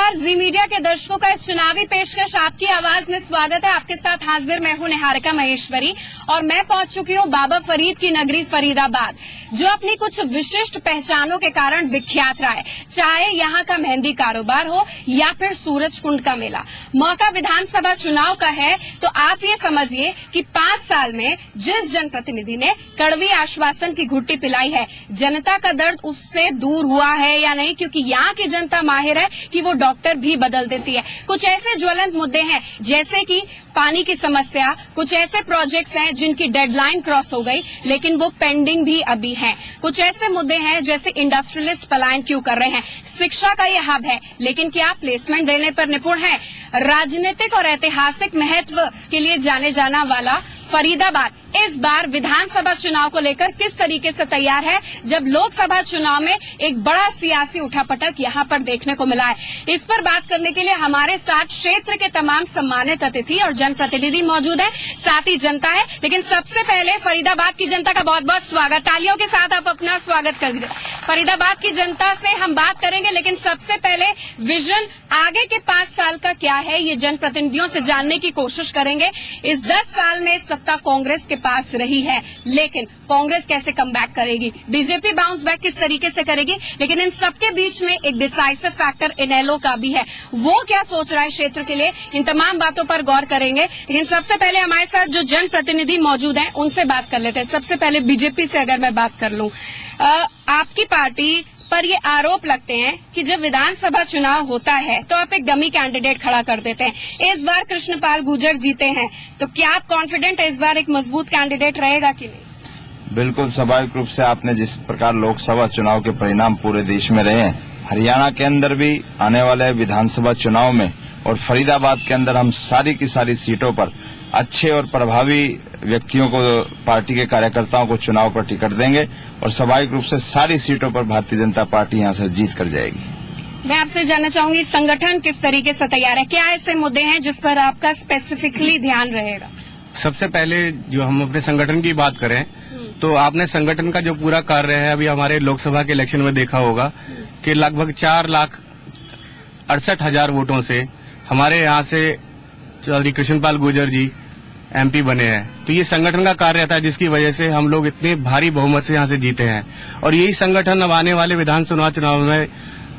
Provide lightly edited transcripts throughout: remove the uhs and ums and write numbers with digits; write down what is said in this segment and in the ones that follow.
नमस्कार, जी मीडिया के दर्शकों का इस चुनावी पेशकश आपकी आवाज में स्वागत है। आपके साथ हाजिर मैं हूं निहारिका महेश्वरी और मैं पहुंच चुकी हूं बाबा फरीद की नगरी फरीदाबाद, जो अपनी कुछ विशिष्ट पहचानों के कारण विख्यात रहा है। चाहे यहां का मेहंदी कारोबार हो या फिर सूरज कुंड का मेला। मौका विधानसभा चुनाव का है तो आप ये समझिए कि 5 साल में जिस जनप्रतिनिधि ने कड़वी आश्वासन की घुट्टी पिलाई है, जनता का दर्द उससे दूर हुआ है या नहीं, क्योंकि यहाँ की जनता माहिर है कि वो डॉक्टर भी बदल देती है। कुछ ऐसे ज्वलंत मुद्दे हैं जैसे कि पानी की समस्या, कुछ ऐसे प्रोजेक्ट्स हैं जिनकी डेडलाइन क्रॉस हो गई लेकिन वो पेंडिंग भी अभी हैं। कुछ ऐसे मुद्दे हैं जैसे इंडस्ट्रियलिस्ट पलायन क्यों कर रहे हैं। शिक्षा का ये हब है लेकिन क्या प्लेसमेंट देने पर निपुण है। राजनीतिक और ऐतिहासिक महत्व के लिए जाने जाना वाला फरीदाबाद इस बार विधानसभा चुनाव को लेकर किस तरीके से तैयार है, जब लोकसभा चुनाव में एक बड़ा सियासी उठापटक यहां पर देखने को मिला है। इस पर बात करने के लिए हमारे साथ क्षेत्र के तमाम सम्मानित अतिथि और जनप्रतिनिधि मौजूद हैं, साथ ही जनता है। लेकिन सबसे पहले फरीदाबाद की जनता का बहुत बहुत स्वागत। तालियों के साथ आप अपना स्वागत कर दीजिए। फरीदाबाद की जनता से हम बात करेंगे, लेकिन सबसे पहले विजन आगे के 5 साल का क्या है ये जनप्रतिनिधियों से जानने की कोशिश करेंगे। इस 10 साल में सत्ता कांग्रेस के पास रही है, लेकिन कांग्रेस कैसे कमबैक करेगी, बीजेपी बाउंस बैक किस तरीके से करेगी। लेकिन इन सबके बीच में एक डिसाइसिव फैक्टर इनेलो का भी है, वो क्या सोच रहा है क्षेत्र के लिए, इन तमाम बातों पर गौर करेंगे। लेकिन सबसे पहले हमारे साथ जो जनप्रतिनिधि मौजूद हैं उनसे बात कर लेते हैं। सबसे पहले बीजेपी से अगर मैं बात कर लूं, आपकी पार्टी पर ये आरोप लगते हैं कि जब विधानसभा चुनाव होता है तो आप एक डमी कैंडिडेट खड़ा कर देते हैं। इस बार कृष्णपाल गुर्जर जीते हैं, तो क्या आप कॉन्फिडेंट है इस बार एक मजबूत कैंडिडेट रहेगा कि नहीं? बिल्कुल, स्वाभाविक रूप से आपने जिस प्रकार लोकसभा चुनाव के परिणाम पूरे देश में रहे हैं, हरियाणा के अंदर भी आने वाले विधानसभा चुनाव में और फरीदाबाद के अंदर हम सारी की सारी सीटों पर अच्छे और प्रभावी व्यक्तियों को, पार्टी के कार्यकर्ताओं को चुनाव पर टिकट देंगे और स्वाभाविक रूप से सारी सीटों पर भारतीय जनता पार्टी यहां से जीत कर जाएगी। मैं आपसे जानना चाहूंगी संगठन किस तरीके से तैयार है, क्या ऐसे मुद्दे हैं जिस पर आपका स्पेसिफिकली ध्यान रहेगा? सबसे पहले जो हम अपने संगठन की बात करें तो आपने संगठन का जो पूरा कार्य है अभी हमारे लोकसभा के इलेक्शन में देखा होगा कि लगभग 4,68,000 वोटों से हमारे यहाँ से चौधरी कृष्णपाल गुर्जर जी एमपी बने हैं। तो ये संगठन का कार्य था जिसकी वजह से हम लोग इतने भारी बहुमत से यहाँ से जीते हैं और यही संगठन अब आने वाले विधानसभा चुनाव में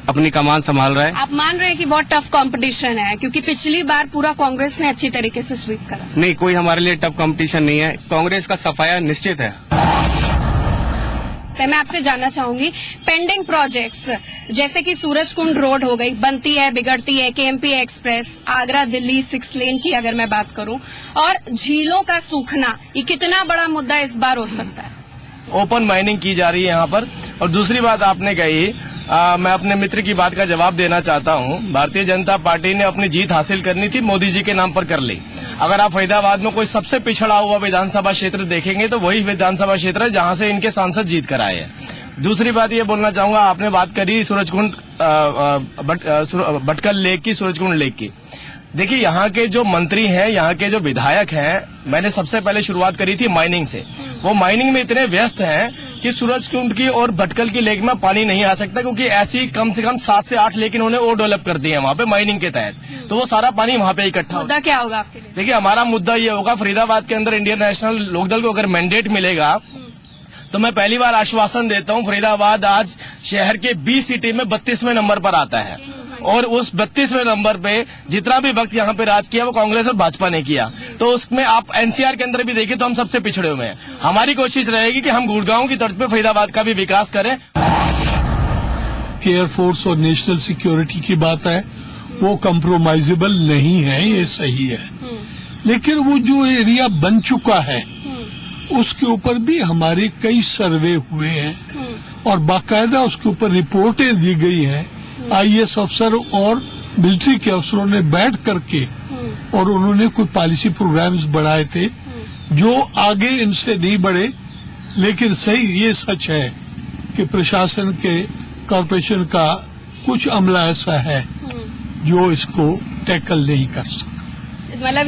अपनी कमान संभाल रहा है। आप मान रहे हैं कि बहुत टफ कंपटीशन है, क्योंकि पिछली बार पूरा कांग्रेस ने अच्छी तरीके से स्वीप करा? नहीं, कोई हमारे लिए टफ कंपटीशन नहीं है, कांग्रेस का सफाया निश्चित है। मैं आपसे जानना चाहूंगी पेंडिंग प्रोजेक्ट्स जैसे कि सूरज कुंड रोड हो गई, बनती है बिगड़ती है, केएमपी एक्सप्रेस, आगरा दिल्ली 6 लेन की अगर मैं बात करूं, और झीलों का सूखना, ये कितना बड़ा मुद्दा इस बार हो सकता है? ओपन माइनिंग की जा रही है यहाँ पर। और दूसरी बात आपने कही, मैं अपने मित्र की बात का जवाब देना चाहता हूँ। भारतीय जनता पार्टी ने अपनी जीत हासिल करनी थी, मोदी जी के नाम पर कर ली। अगर आप फरीदाबाद में कोई सबसे पिछड़ा हुआ विधानसभा क्षेत्र देखेंगे तो वही विधानसभा क्षेत्र है जहाँ से इनके सांसद जीत कर आए हैं। दूसरी बात ये बोलना चाहूंगा, आपने बात करी सूरजकुंड भटकल लेक की, सूरजकुंड लेक की। देखिए, यहाँ के जो मंत्री हैं, यहाँ के जो विधायक हैं, मैंने सबसे पहले शुरुआत करी थी माइनिंग से। वो माइनिंग में इतने व्यस्त हैं कि सूरजकुंड की और भटकल की लेक में पानी नहीं आ सकता, क्योंकि ऐसी कम से कम 7 से 8 लेक इन्होंने और डेवलप कर दी है वहाँ पे माइनिंग के तहत। तो वो सारा पानी वहाँ पे इकट्ठा होगा। मुद्दा क्या होगा आपके लिए? देखिए, हमारा मुद्दा ये होगा, फरीदाबाद के अंदर इंडियन नेशनल लोकदल को अगर मैंडेट मिलेगा तो मैं पहली बार आश्वासन देता हूँ, फरीदाबाद आज शहर के 20 सिटी में 32वें नंबर पर आता है और उस 32वें नंबर पे जितना भी वक्त यहाँ पे राज किया वो कांग्रेस और भाजपा ने किया। तो उसमें आप एनसीआर के अंदर भी देखिए तो हम सबसे पिछड़े हुए हैं। हमारी कोशिश रहेगी कि हम गुड़गांव की तर्ज पे फरीदाबाद का भी विकास करें। एयरफोर्स और नेशनल सिक्योरिटी की बात है, वो कंप्रोमाइजेबल नहीं है, ये सही है। लेकिन वो जो एरिया बन चुका है उसके ऊपर भी हमारे कई सर्वे हुए हैं और बाकायदा उसके ऊपर रिपोर्टें दी गई हैं। आईएएस अफसर और मिलिट्री के अफसरों ने बैठ करके और उन्होंने कुछ पॉलिसी प्रोग्राम्स बढ़ाए थे जो आगे इनसे नहीं बढ़े। लेकिन सही ये सच है कि प्रशासन के, कॉर्पोरेशन का कुछ अमला ऐसा है जो इसको टैकल नहीं कर सकता। मतलब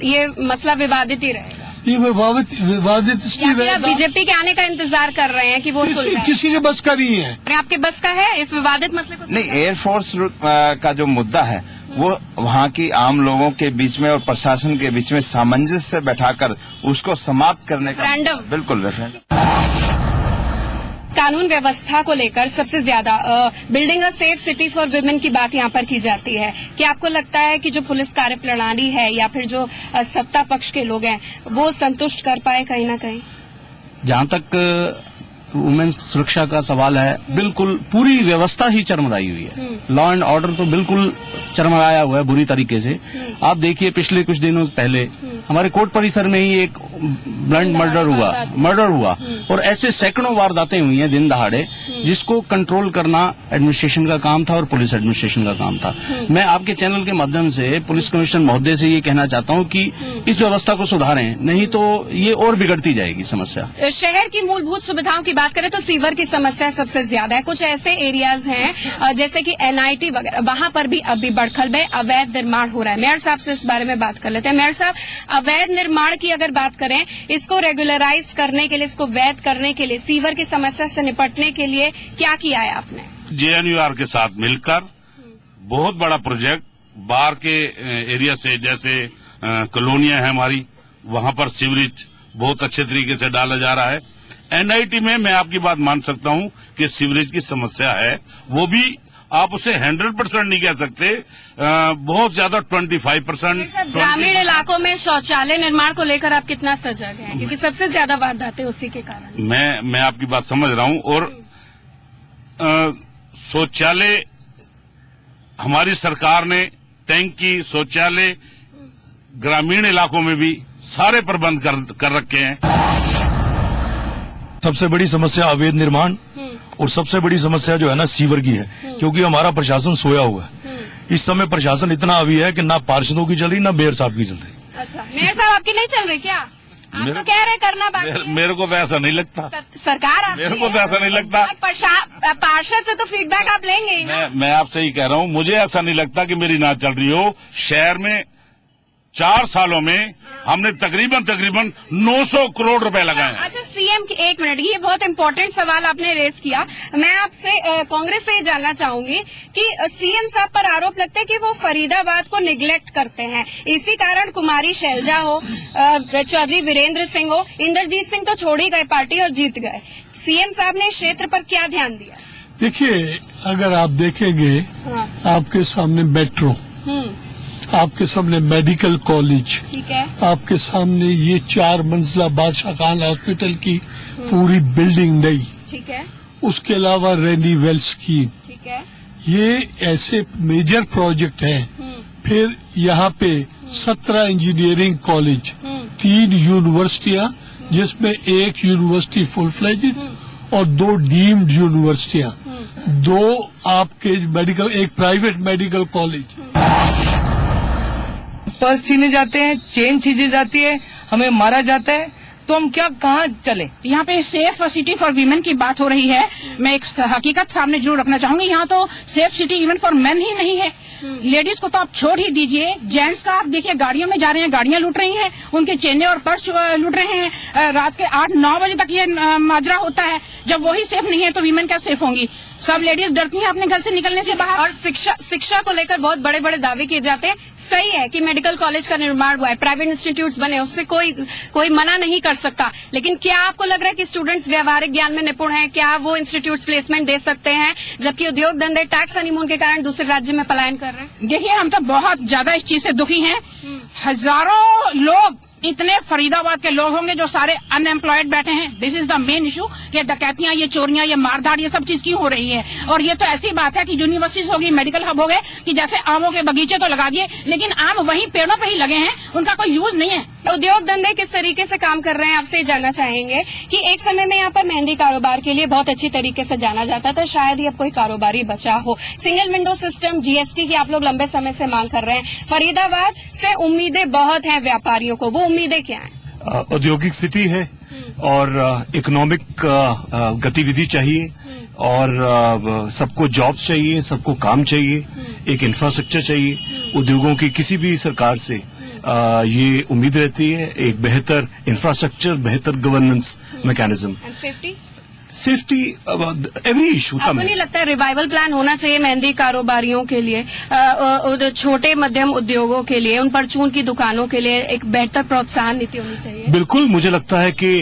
ये मसला विवादित ही रहेगा। ये विवादित या इसलिए फिर आप रहेगा, बीजेपी के आने का इंतजार कर रहे हैं कि वो सुलझाए? किसी के बस का नहीं है। अरे आपके बस का है इस विवादित मसले को? नहीं, एयरफोर्स का जो मुद्दा है वो वहाँ की आम लोगों के बीच में और प्रशासन के बीच में सामंजस्य बैठाकर उसको समाप्त करने का रेफरेंडम। बिल्कुल रेफरेंडम। कानून व्यवस्था को लेकर सबसे ज्यादा building a safe city for women की बात यहाँ पर की जाती है। क्या आपको लगता है कि जो पुलिस कार्यप्रणाली है या फिर जो सत्ता पक्ष के लोग हैं वो संतुष्ट कर पाए कहीं ना कहीं? जहां तक वुमेन्स सुरक्षा का सवाल है, बिल्कुल पूरी व्यवस्था ही चरमराई हुई है। लॉ एंड ऑर्डर तो बिल्कुल चरमराया हुआ है बुरी तरीके से। आप देखिए पिछले कुछ दिनों पहले हमारे कोर्ट परिसर में ही एक ब्लंट मर्डर हुआ और ऐसे सैकड़ों वारदातें हुई हैं दिन दहाड़े, जिसको कंट्रोल करना एडमिनिस्ट्रेशन का काम था और पुलिस एडमिनिस्ट्रेशन का काम था। मैं आपके चैनल के माध्यम से पुलिस कमिश्नर महोदय से ये कहना चाहता हूं कि इस व्यवस्था को सुधारें, नहीं तो ये और बिगड़ती जाएगी समस्या। शहर की मूलभूत सुविधाओं की बात करें तो सीवर की समस्या सबसे ज्यादा है। कुछ ऐसे एरियाज हैं जैसे कि NIT वगैरह, वहां पर भी अभी बड़खल में अवैध निर्माण हो रहा है। मेयर साहब से इस बारे में बात कर लेते हैं। मेयर साहब, अवैध निर्माण की अगर बात करें, इसको रेगुलराइज करने के लिए, इसको वैध करने के लिए, सीवर की समस्या से निपटने के लिए क्या किया है आपने? JNUR के साथ मिलकर बहुत बड़ा प्रोजेक्ट बाहर के एरिया से, जैसे कॉलोनियां है हमारी, वहां पर सीवरेज बहुत अच्छे तरीके से डाला जा रहा है। NIT में मैं आपकी बात मान सकता हूं कि सीवरेज की समस्या है, वो भी आप उसे 100% नहीं कह सकते, बहुत ज्यादा 25%। ग्रामीण इलाकों में शौचालय निर्माण को लेकर आप कितना सजग हैं? क्योंकि सबसे ज्यादा वारदातें उसी के कारण। मैं आपकी बात समझ रहा हूं। और शौचालय हमारी सरकार ने टैंकी, शौचालय ग्रामीण इलाकों में भी सारे प्रबंध कर रखे हैं। सबसे बड़ी समस्या अवैध निर्माण और सबसे बड़ी समस्या जो है ना सीवर की है, क्योंकि हमारा प्रशासन सोया हुआ है। इस समय प्रशासन इतना अभी है कि ना पार्षदों की चल रही ना मेयर साहब की चल रही। अच्छा, मेयर साहब आपकी नहीं चल रही क्या? आप तो कह रहे करना बाकी है। मेरे को तो ऐसा नहीं लगता। सरकार मेरे को तो ऐसा नहीं लगता। पार्षद से तो फीडबैक आप लेंगे ही ना? मैं आपसे ही कह रहा हूँ, मुझे ऐसा नहीं लगता कि मेरी ना चल रही हो। शहर में 4 सालों में हमने तकरीबन 900 करोड़ रुपए लगाए हैं। अच्छा, सीएम की 1 मिनट, ये बहुत इंपॉर्टेंट सवाल आपने रेस किया। मैं आपसे कांग्रेस से ये जानना चाहूंगी कि सीएम साहब पर आरोप लगता है कि वो फरीदाबाद को निग्लेक्ट करते हैं। इसी कारण कुमारी शैलजा हो, चौधरी वीरेंद्र सिंह हो, इंद्रजीत सिंह तो छोड़ ही गए पार्टी और जीत गए। सीएम साहब ने इस क्षेत्र पर क्या ध्यान दिया? देखिए, अगर आप देखेंगे, आपके सामने मेट्रो, आपके सामने मेडिकल कॉलेज, ठीक है, आपके सामने ये 4 मंजिला बादशाह खान हॉस्पिटल की पूरी बिल्डिंग नई, ठीक है, उसके अलावा रेनी वेल स्कीम, ठीक है, ये ऐसे मेजर प्रोजेक्ट हैं। फिर यहाँ पे 17 इंजीनियरिंग कॉलेज, 3 यूनिवर्सिटियां, जिसमें एक यूनिवर्सिटी फुल फ्लेज्ड और 2 डीम्ड यूनिवर्सिटियां, 2 आपके मेडिकल, एक प्राइवेट मेडिकल कॉलेज। पर्स छीने जाते हैं, चेन छीनी जाती है, हमें मारा जाता है, तो हम कहाँ चले? यहाँ पे सेफ सिटी फॉर वीमेन की बात हो रही है। मैं एक हकीकत सामने जरूर रखना चाहूंगी, यहाँ तो safe city even for men ही नहीं है। लेडीज को तो आप छोड़ ही दीजिए, जेंट्स का आप देखिए गाड़ियों में जा रहे हैं, गाड़ियां लूट रही हैं, उनके चेने और पर्स लूट रहे हैं। रात के 8-9 बजे तक ये माजरा होता है। जब वही सेफ नहीं है तो वीमेन क्या सेफ होंगी? सब लेडीज डरती हैं अपने घर से निकलने से बाहर। और शिक्षा को लेकर बहुत बड़े बड़े दावे किए जाते हैं। सही है कि मेडिकल कॉलेज का निर्माण हुआ है, प्राइवेट इंस्टीट्यूट्स बने, उससे कोई मना नहीं कर सकता। लेकिन क्या आपको लग रहा है कि स्टूडेंट्स व्यवहारिक ज्ञान में निपुण हैं? क्या वो इंस्टीट्यूट्स प्लेसमेंट दे सकते हैं, जबकि उद्योग धंधे टैक्स हनीमून के कारण दूसरे राज्य में पलायन कर रहे हैं? देखिए, हम तो बहुत ज्यादा इस चीज से दुखी हैं। हजारों लोग, इतने फरीदाबाद के लोग होंगे जो सारे अनएम्प्लॉयड बैठे हैं। This is the main issue कि डकैतियां, ये चोरियां, ये मारधाड़, ये सब चीज क्यों हो रही है? और ये तो ऐसी बात है कि यूनिवर्सिटीज होगी, मेडिकल हब हो गए, कि जैसे आमों के बगीचे तो लगा दिए, लेकिन आम वहीं पेड़ों पे ही लगे हैं, उनका कोई यूज नहीं है। उद्योग धंधे किस तरीके से काम कर रहे हैं, आपसे जानना चाहेंगे कि एक समय में यहाँ पर मेहंदी कारोबार के लिए बहुत अच्छी तरीके से जाना जाता था, शायद ही अब कोई कारोबारी बचा हो। सिंगल विंडो सिस्टम, GST की आप लोग लंबे समय से मांग कर रहे हैं। फरीदाबाद से उम्मीदें बहुत हैं व्यापारियों को, वो उम्मीदें क्या हैं? औद्योगिक सिटी है और इकोनॉमिक गतिविधि चाहिए और सबको जॉब्स चाहिए, सबको काम चाहिए, एक इंफ्रास्ट्रक्चर चाहिए। उद्योगों की किसी भी सरकार से ये उम्मीद रहती है एक बेहतर इंफ्रास्ट्रक्चर, बेहतर governance mechanism, safety, every issue. आपको नहीं लगता है रिवाइवल प्लान होना चाहिए मेहंदी कारोबारियों के लिए, छोटे मध्यम उद्योगों के लिए, उन परचून की दुकानों के लिए एक बेहतर प्रोत्साहन नीति होनी चाहिए? बिल्कुल, मुझे लगता है कि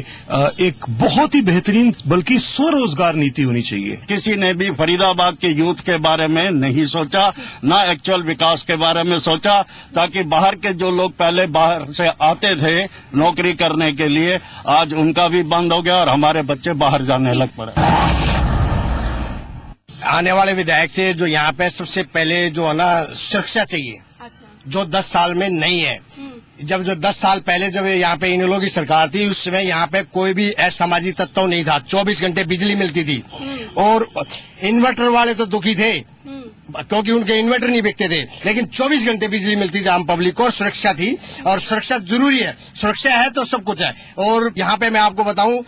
एक बहुत ही बेहतरीन बल्कि स्वरोजगार नीति होनी चाहिए। किसी ने भी फरीदाबाद के यूथ के बारे में नहीं सोचा, ना एक्चुअल विकास के बारे में सोचा, ताकि बाहर के जो लोग पहले बाहर से आते थे नौकरी करने के लिए, आज उनका भी बंद हो गया और हमारे बच्चे बाहर जाने लग पड़े। आने वाले विधायक से जो यहाँ पे सबसे पहले जो है ना सुरक्षा चाहिए, जो 10 साल में नहीं है। जब जो 10 साल पहले जब यहाँ पे इन लोगों की सरकार थी, उस समय यहाँ पे कोई भी असामाजिक तत्व नहीं था। 24 घंटे बिजली मिलती थी और इन्वर्टर वाले तो दुखी थे क्योंकि उनके इन्वर्टर नहीं बिकते थे, लेकिन 24 घंटे बिजली मिलती थी आम पब्लिक को। सुरक्षा थी और सुरक्षा जरूरी है, सुरक्षा है तो सब कुछ है। और यहाँ पे मैं आपको बताऊं,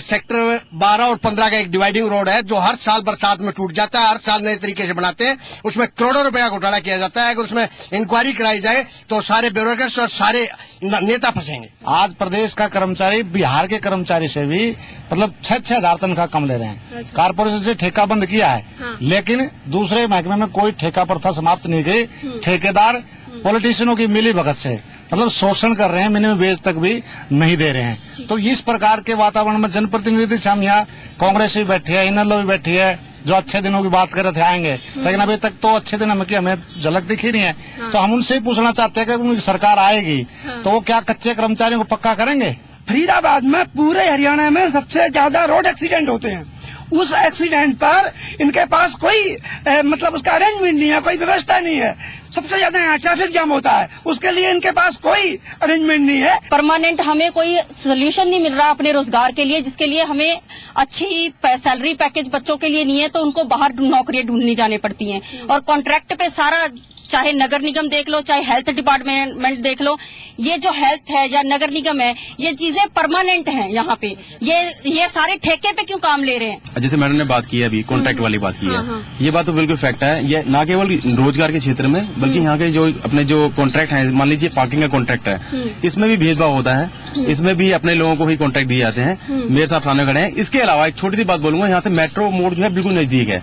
सेक्टर 12 और 15 का एक डिवाइडिंग रोड है जो हर साल बरसात में टूट जाता है, हर साल नए तरीके से बनाते हैं, उसमें करोड़ों रुपए का घोटाला किया जाता है। अगर उसमें इंक्वायरी कराई जाए तो सारे ब्यूरोक्रेट्स और सारे नेता फंसेंगे। आज प्रदेश का कर्मचारी बिहार के कर्मचारी से भी मतलब 6-6 हजार तनख्वाह कम ले रहे हैं। कारपोरेशन से ठेका बंद किया है, लेकिन दूसरे महकमे में कोई ठेका प्रथा समाप्त नहीं की। ठेकेदार पॉलिटिशियनों की मिली भगत से मतलब शोषण कर रहे हैं, मिनिमम वेज तक भी नहीं दे रहे हैं। तो इस प्रकार के वातावरण में जनप्रतिनिधि से हम यहाँ कांग्रेस भी बैठी है, इनलो भी बैठी है, जो अच्छे दिनों की बात कर रहे थे आएंगे, लेकिन अभी तक तो अच्छे दिन हमें झलक दिखी नहीं है। तो हम उनसे ही पूछना चाहते हैं कि उनकी सरकार आएगी तो वो क्या कच्चे कर्मचारियों को पक्का करेंगे? फरीदाबाद में पूरे हरियाणा में सबसे ज्यादा रोड एक्सीडेंट होते हैं। उस एक्सीडेंट पर इनके पास कोई मतलब उसका अरेंजमेंट नहीं है, कोई व्यवस्था नहीं है। सबसे ज्यादा यहाँ ट्रैफिक जाम होता है, उसके लिए इनके पास कोई अरेंजमेंट नहीं है। परमानेंट हमें कोई सोल्यूशन नहीं मिल रहा अपने रोजगार के लिए, जिसके लिए हमें अच्छी सैलरी पैकेज बच्चों के लिए नहीं है, तो उनको बाहर नौकरियां ढूंढनी जानी पड़ती हैं। और कॉन्ट्रैक्ट पे सारा, चाहे नगर निगम देख लो, चाहे हेल्थ डिपार्टमेंट देख लो, ये जो हेल्थ है या नगर निगम है, ये चीजें परमानेंट हैं यहाँ पे। ये सारे ठेके पे क्यों काम ले रहे हैं? जैसे मैडम ने बात की है अभी, कॉन्ट्रैक्ट वाली बात की है, ये बात तो बिल्कुल फैक्ट है। ये ना केवल रोजगार के क्षेत्र में बल्कि यहाँ के जो अपने जो कॉन्ट्रैक्ट है, मान लीजिए पार्किंग का कॉन्ट्रैक्ट है, इसमें भी भेदभाव होता है, इसमें भी अपने लोगों को ही कॉन्ट्रैक्ट दिए जाते हैं। मेरे साथ सामने खड़े हैं। इसके अलावा एक छोटी सी बात बोलूंगा, यहाँ से मेट्रो मोड जो है बिल्कुल नजदीक है,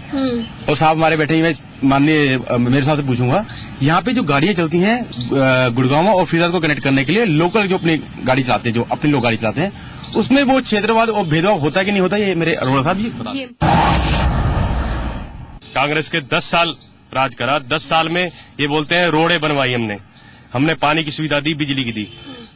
और साहब हमारे बैठे ही, मैं माननीय मेरे साथ पूछूंगा, यहाँ पे जो गाड़ियां चलती हैं गुड़गांव और फरीदाबाद को कनेक्ट करने के लिए, लोकल जो अपनी गाड़ी चलाते हैं, जो अपनी लोग गाड़ी चलाते हैं, उसमें वो क्षेत्रवाद और भेदभाव होता है कि नहीं होता, ये मेरे अरोड़ा साहब जी बता। कांग्रेस के 10 साल राज करा, 10 साल में ये बोलते हैं रोडें बनवाई हमने पानी की सुविधा दी, बिजली की दी,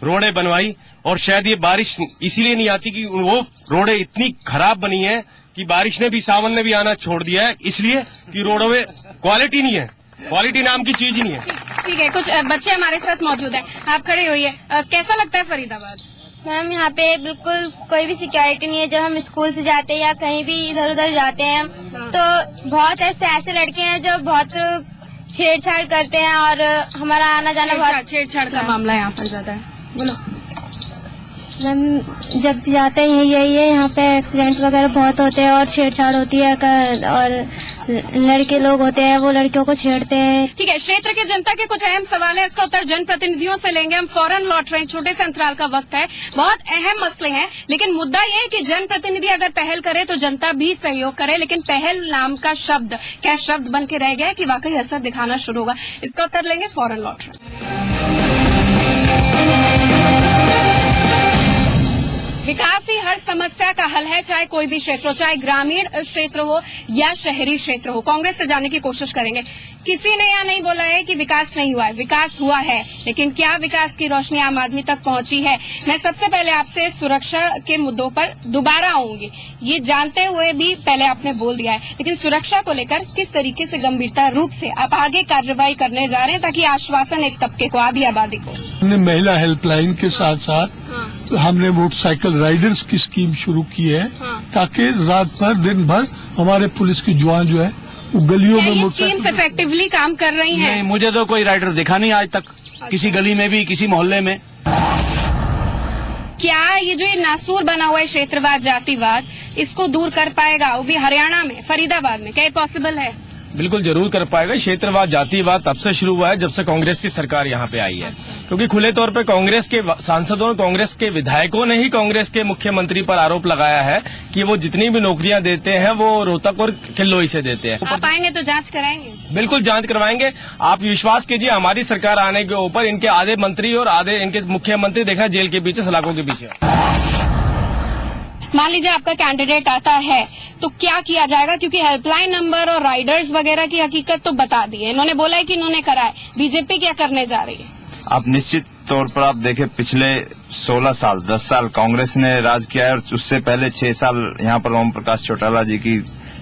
रोडें बनवाई, और शायद ये बारिश इसीलिए नहीं आती कि वो रोडें इतनी खराब बनी है कि बारिश ने भी, सावन ने भी आना छोड़ दिया है, इसलिए कि रोडों में क्वालिटी नहीं है, क्वालिटी नाम की चीज ही नहीं है। ठीक है, कुछ बच्चे हमारे साथ मौजूद हैं, आप खड़े होइए। कैसा लगता है फरीदाबाद? मैम, यहाँ पे बिल्कुल कोई भी सिक्योरिटी नहीं है। जब हम स्कूल से जाते हैं या कहीं भी इधर उधर जाते हैं तो बहुत ऐसे लड़के हैं जो बहुत छेड़छाड़ करते हैं और हमारा आना जाना बहुत छेड़छाड़ का मामला यहाँ पर ज्यादा है। बोलो मैम, जब जाते हैं यही है, यहाँ पे एक्सीडेंट वगैरह बहुत होते हैं और छेड़छाड़ होती है, और लड़के लोग होते हैं वो लड़कियों को छेड़ते हैं। ठीक है, क्षेत्र की जनता के कुछ अहम सवाल है, इसका उत्तर जनप्रतिनिधियों से लेंगे। हम फौरन लौट रहे हैं, छोटे से अंतराल का वक्त है, बहुत अहम मसले हैं, लेकिन मुद्दा ये है कि जनप्रतिनिधि अगर पहल करे तो जनता भी सहयोग करे, लेकिन पहल नाम का शब्द क्या शब्द बन के रह गया है कि वाकई असर दिखाना शुरू होगा? इसका उत्तर लेंगे, फौरन लौट रहे हैं। विकास ही हर समस्या का हल है, चाहे कोई भी क्षेत्र हो, चाहे ग्रामीण क्षेत्र हो या शहरी क्षेत्र हो। कांग्रेस से जानने की कोशिश करेंगे। किसी ने यह नहीं बोला है कि विकास नहीं हुआ है, विकास हुआ है, लेकिन क्या विकास की रोशनी आम आदमी तक पहुंची है? मैं सबसे पहले आपसे सुरक्षा के मुद्दों पर दोबारा आऊंगी। ये जानते हुए भी पहले आपने बोल दिया है, लेकिन सुरक्षा को लेकर किस तरीके से गंभीरता रूप से आप आगे कार्रवाई करने जा रहे हैं ताकि आश्वासन एक तबके को, आधी आबादी को? हमने महिला हेल्पलाइन के साथ साथ हमने मोटरसाइकिल राइडर्स की स्कीम शुरू की है, ताकि रात भर दिन भर हमारे पुलिस के जवान जो है वो गलियों में मोटरसाइकिल इफेक्टिवली काम कर रही हैं? नहीं, मुझे तो कोई राइडर दिखा नहीं आज तक, किसी गली में भी, किसी मोहल्ले में। क्या ये जो ये नासूर बना हुआ है क्षेत्रवाद, जातिवाद, इसको दूर कर पाएगा, वो भी हरियाणा में, फरीदाबाद में? क्या ये पॉसिबल है? बिल्कुल जरूर कर पाएगा। क्षेत्रवाद जातिवाद तब से शुरू हुआ है जब से कांग्रेस की सरकार यहाँ पे आई है, क्योंकि खुले तौर पे कांग्रेस के सांसदों और कांग्रेस के विधायकों ने ही कांग्रेस के मुख्यमंत्री पर आरोप लगाया है कि वो जितनी भी नौकरियां देते हैं वो रोहतक और किल्लोई से देते हैं। आप आएंगे तो जांच कराएंगे? बिल्कुल जांच करवाएंगे। आप विश्वास कीजिए, हमारी सरकार आने के ऊपर इनके आधे मंत्री और आधे इनके मुख्यमंत्री देखा जेल के पीछे, सलाखों के पीछे। मान लीजिए आपका कैंडिडेट आता है तो क्या किया जाएगा, क्योंकि हेल्पलाइन नंबर और राइडर्स वगैरह की हकीकत तो बता दी है, इन्होंने बोला है कि इन्होंने करा है। बीजेपी क्या करने जा रही है? आप निश्चित तौर पर आप देखें, पिछले 16 साल 10 साल कांग्रेस ने राज किया है और उससे पहले 6 साल यहाँ पर ओम प्रकाश चौटाला जी की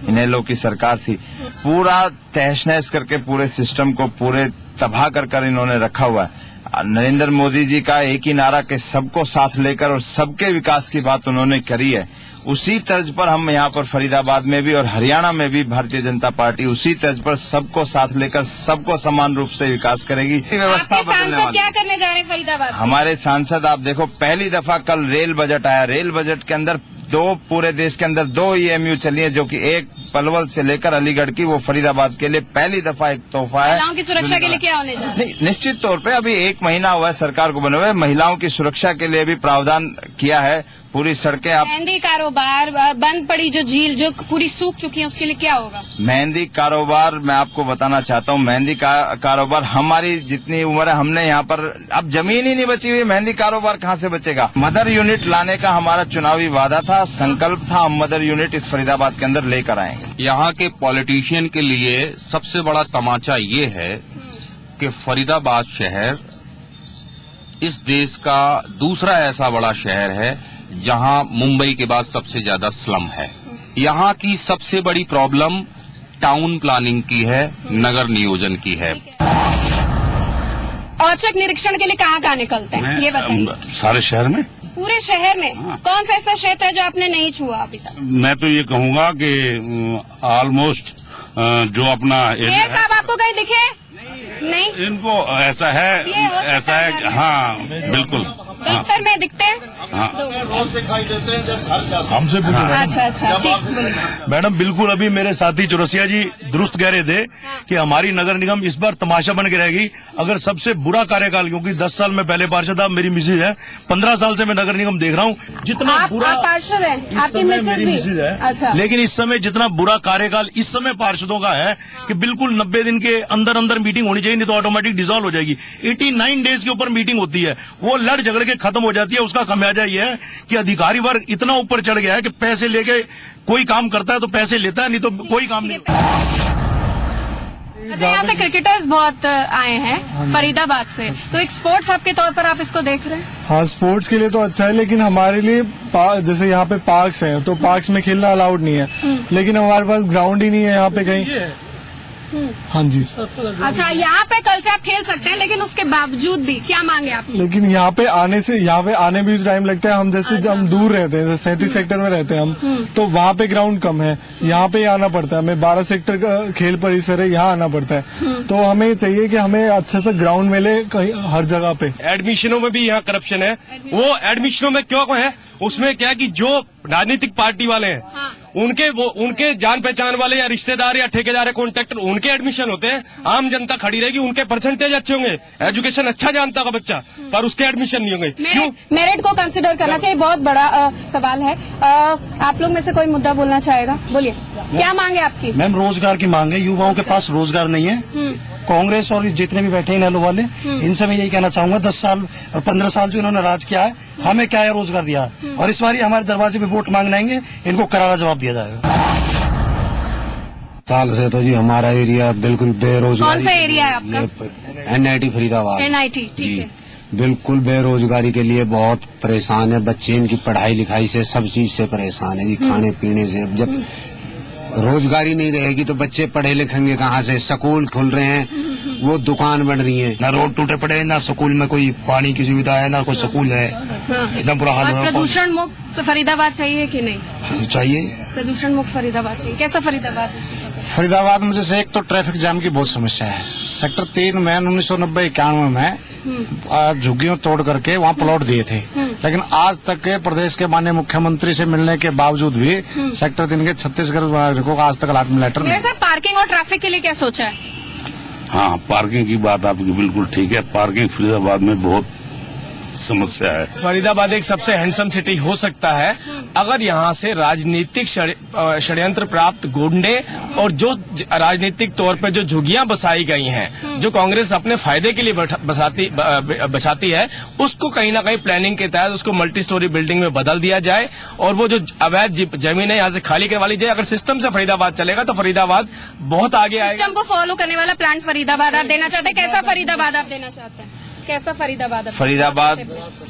इनेलो की सरकार थी। पूरा तहस नहस करके पूरे सिस्टम को पूरे तबाह कर इन्होंने रखा हुआ है। नरेंद्र मोदी जी का एक ही नारा कि सबको साथ लेकर और सबके विकास की बात उन्होंने करी है। उसी तर्ज पर हम यहाँ पर फरीदाबाद में भी और हरियाणा में भी भारतीय जनता पार्टी उसी तर्ज पर सबको साथ लेकर सबको समान रूप से विकास करेगी। व्यवस्था सांसद क्या करने जा रहे हैं फरीदाबाद? हमारे सांसद आप देखो, पहली दफा कल रेल बजट आया। रेल बजट के अंदर पूरे देश के अंदर 2 EMU चली है, जो कि एक पलवल से लेकर अलीगढ़ की, वो फरीदाबाद के लिए पहली दफा एक तोहफा है। महिलाओं की सुरक्षा के लिए क्या होने जा रहा है? निश्चित तौर पे अभी 1 महीना हुआ है सरकार को बने हुए, महिलाओं की सुरक्षा के लिए भी प्रावधान किया है। पूरी सड़कें आप मेहंदी कारोबार, बंद पड़ी जो झील जो पूरी सूख चुकी है, उसके लिए क्या होगा? मेहंदी कारोबार मैं आपको बताना चाहता हूँ, मेहंदी कारोबार हमारी जितनी उम्र है हमने यहाँ पर, अब जमीन ही नहीं बची हुई, मेहंदी कारोबार कहाँ से बचेगा? मदर यूनिट लाने का हमारा चुनावी वादा था, संकल्प था, हम मदर यूनिट इस फरीदाबाद के अंदर लेकर आएंगे। यहाँ के पॉलिटिशियन के लिए सबसे बड़ा तमाचा ये है कि फरीदाबाद शहर इस देश का दूसरा ऐसा बड़ा शहर है जहां मुंबई के बाद सबसे ज्यादा स्लम है। यहाँ की सबसे बड़ी प्रॉब्लम टाउन प्लानिंग की है, नगर नियोजन की है। औचक निरीक्षण के लिए कहाँ निकलते हैं ये बताइए? सारे शहर में, पूरे शहर में कौन सा ऐसा क्षेत्र है जो आपने नहीं छुआ अभी तक? मैं तो ये कहूँगा कि ऑलमोस्ट जो अपना एरिया है, साहब आपको कहीं दिखे? नहीं, इनको ऐसा है हाँ बिल्कुल। दफ्तर में दिखते हैं? रोज दिखाई देते हैं हमसे। अच्छा ठीक। मैडम बिल्कुल, अभी मेरे साथी चौरसिया जी दुरुस्त कह रहे थे कि हमारी नगर निगम इस बार तमाशा बन के रहेगी। अगर सबसे बुरा कार्यकाल, क्योंकि 10 साल में पहले पार्षद, मेरी मिसेज है, 15 साल से मैं नगर निगम देख रहा हूँ, जितना बुरा पार्षद है, आपकी मिसेज भी है। अच्छा। लेकिन इस समय जितना बुरा कार्यकाल इस समय पार्षदों का है कि बिल्कुल 90 दिन के अंदर मीटिंग होनी चाहिए, नहीं तो ऑटोमेटिक डिसॉल्व हो जाएगी। 89 डेज के ऊपर मीटिंग होती है, वो लड़ झगड़ के खत्म हो जाती है। उसका खमियाजा ये है कि अधिकारी वर्ग इतना ऊपर चढ़ गया है कि पैसे लेके कोई काम करता है तो पैसे लेता है, नहीं तो कोई काम नहीं। अच्छा, यहाँ से क्रिकेटर्स बहुत आए हैं फरीदाबाद से, तो एक स्पोर्ट्स हब के तौर पर आप इसको देख रहे हैं? हाँ, स्पोर्ट्स के लिए तो अच्छा है, लेकिन हमारे लिए जैसे यहाँ पे पार्क्स हैं तो पार्क्स में खेलना अलाउड नहीं है, लेकिन हमारे पास ग्राउंड ही नहीं है यहाँ पे कहीं। हाँ जी। अच्छा, यहाँ पे कल से आप खेल सकते हैं, लेकिन उसके बावजूद भी क्या मांगे आप? लेकिन यहाँ पे आने भी टाइम लगता है। हम जैसे हम दूर रहते हैं, 37 सेक्टर में रहते हैं हम, तो वहाँ पे ग्राउंड कम है, यहाँ पे आना पड़ता है हमें। 12 सेक्टर का खेल परिसर है, यहाँ आना पड़ता है। तो हमें चाहिए कि हमें अच्छा सा ग्राउंड मिले कहीं हर जगह पे। एडमिशनों में भी यहाँ करप्शन है। वो एडमिशनों में क्यों है? उसमें क्या कि जो राजनीतिक पार्टी वाले हैं उनके जान पहचान वाले या रिश्तेदार या ठेकेदार या कॉन्ट्रैक्टर, उनके एडमिशन होते हैं। आम जनता खड़ी रहेगी, उनके परसेंटेज अच्छे होंगे, एजुकेशन अच्छा जानता का बच्चा, पर उसके एडमिशन नहीं होंगे। क्यों? मेरिट को कंसिडर करना चाहिए, बहुत बड़ा सवाल है। आप लोग में से कोई मुद्दा बोलना चाहेगा? बोलिए, क्या मांगे आपकी? मैम, रोजगार की मांग है। युवाओं के पास रोजगार नहीं है। कांग्रेस और जितने भी बैठे हैं इनेलो वाले, इनसे मैं यही कहना चाहूंगा, 10 साल और 15 साल जो इन्होंने राज किया है, हमें क्या है रोजगार दिया है, और इस बार हमारे दरवाजे पे वोट मांगने आएंगे, इनको करारा जवाब दिया जाएगा। साल से तो जी हमारा एरिया बिल्कुल बेरोजगारी। कौन सा एरिया है आपका? NIT फरीदाबाद। NIT, ठीक है। बिल्कुल बेरोजगारी के लिए बहुत परेशान है। बच्चे इनकी पढ़ाई लिखाई से, सब चीज से परेशान है जी, खाने पीने से। जब रोजगारी नहीं रहेगी तो बच्चे पढ़े लिखेंगे कहाँ से? स्कूल खुल रहे हैं, वो दुकान बन रही है, ना रोड टूटे पड़े, ना स्कूल में कोई पानी की सुविधा है, ना कोई स्कूल है। इतना बुरा हाल है। प्रदूषण मुक्त फरीदाबाद चाहिए कि नहीं? चाहिए। प्रदूषण मुक्त फरीदाबाद चाहिए। कैसा फरीदाबाद? फरीदाबाद में जैसे एक तो ट्रैफिक जाम की बहुत समस्या है। सेक्टर 3 में 1990-91 में झुग्गियों तोड़ करके वहाँ प्लॉट दिए थे, लेकिन आज तक के प्रदेश के माननीय मुख्यमंत्री से मिलने के बावजूद भी सेक्टर 3 के 36 नागरिकों का आज तक अलॉटमेंट लेटर नहीं। सर, पार्किंग और ट्रैफिक के लिए क्या सोचा है? हाँ, पार्किंग की बात आपकी बिल्कुल ठीक है। पार्किंग फरीदाबाद में बहुत समस्या है। फरीदाबाद एक सबसे हैंडसम सिटी हो सकता है अगर यहाँ से राजनीतिक षड्यंत्र प्राप्त गुंडे और जो राजनीतिक तौर पे जो झुग्गियां बसाई गई हैं, जो कांग्रेस अपने फायदे के लिए बसाती है, उसको कहीं ना कहीं प्लानिंग के तहत उसको मल्टी स्टोरी बिल्डिंग में बदल दिया जाए और वो जो अवैध जमीन है यहाँ से खाली करवा ली जाए। अगर सिस्टम से फरीदाबाद चलेगा तो फरीदाबाद बहुत आगे आएगा। सिस्टम को फॉलो करने वाला प्लान फरीदाबाद आप देना चाहते हैं? कैसा फरीदाबाद आप देना चाहते हैं? कैसा फरीदाबाद? फरीदाबाद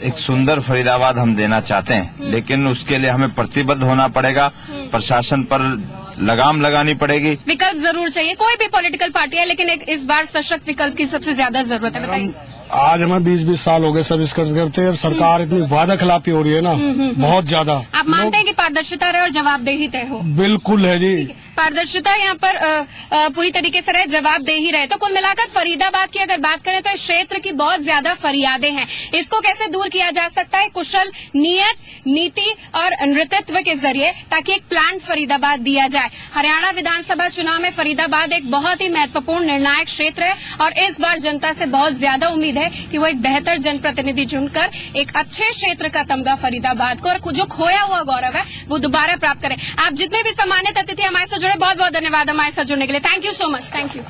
एक सुंदर फरीदाबाद हम देना चाहते हैं, लेकिन उसके लिए हमें प्रतिबद्ध होना पड़ेगा, प्रशासन पर लगाम लगानी पड़ेगी। विकल्प जरूर चाहिए, कोई भी पॉलिटिकल पार्टी है, लेकिन इस बार सशक्त विकल्प की सबसे ज्यादा जरूरत है। बताइए। आज हमें 20-20 साल हो गए सर्विस करते और सरकार इतनी वादा खिलाफी हो रही है ना, बहुत ज्यादा। आप मानते हैं कि पारदर्शिता रहे और जवाबदेही तय हो? बिल्कुल है जी, पारदर्शिता यहाँ पर पूरी तरीके से रहे, जवाबदेही रहे। तो कुल मिलाकर फरीदाबाद की अगर बात करें तो इस क्षेत्र की बहुत ज्यादा फरियादें हैं। इसको कैसे दूर किया जा सकता है? कुशल नियत, नीति और नेतृत्व के जरिए, ताकि एक प्लान फरीदाबाद दिया जाए। हरियाणा विधानसभा चुनाव में फरीदाबाद एक बहुत ही महत्वपूर्ण निर्णायक क्षेत्र है और इस बार जनता से बहुत ज्यादा उम्मीद है कि वो एक बेहतर जनप्रतिनिधि चुनकर एक अच्छे क्षेत्र का तमगा फरीदाबाद को और जो खोया हुआ गौरव है वो दोबारा प्राप्त करें। आप जितने भी सम्मानित अतिथि हमारे साथ जुड़े, बहुत बहुत धन्यवाद हमारे साथ जुड़ने के लिए। Thank you so much. Thank you.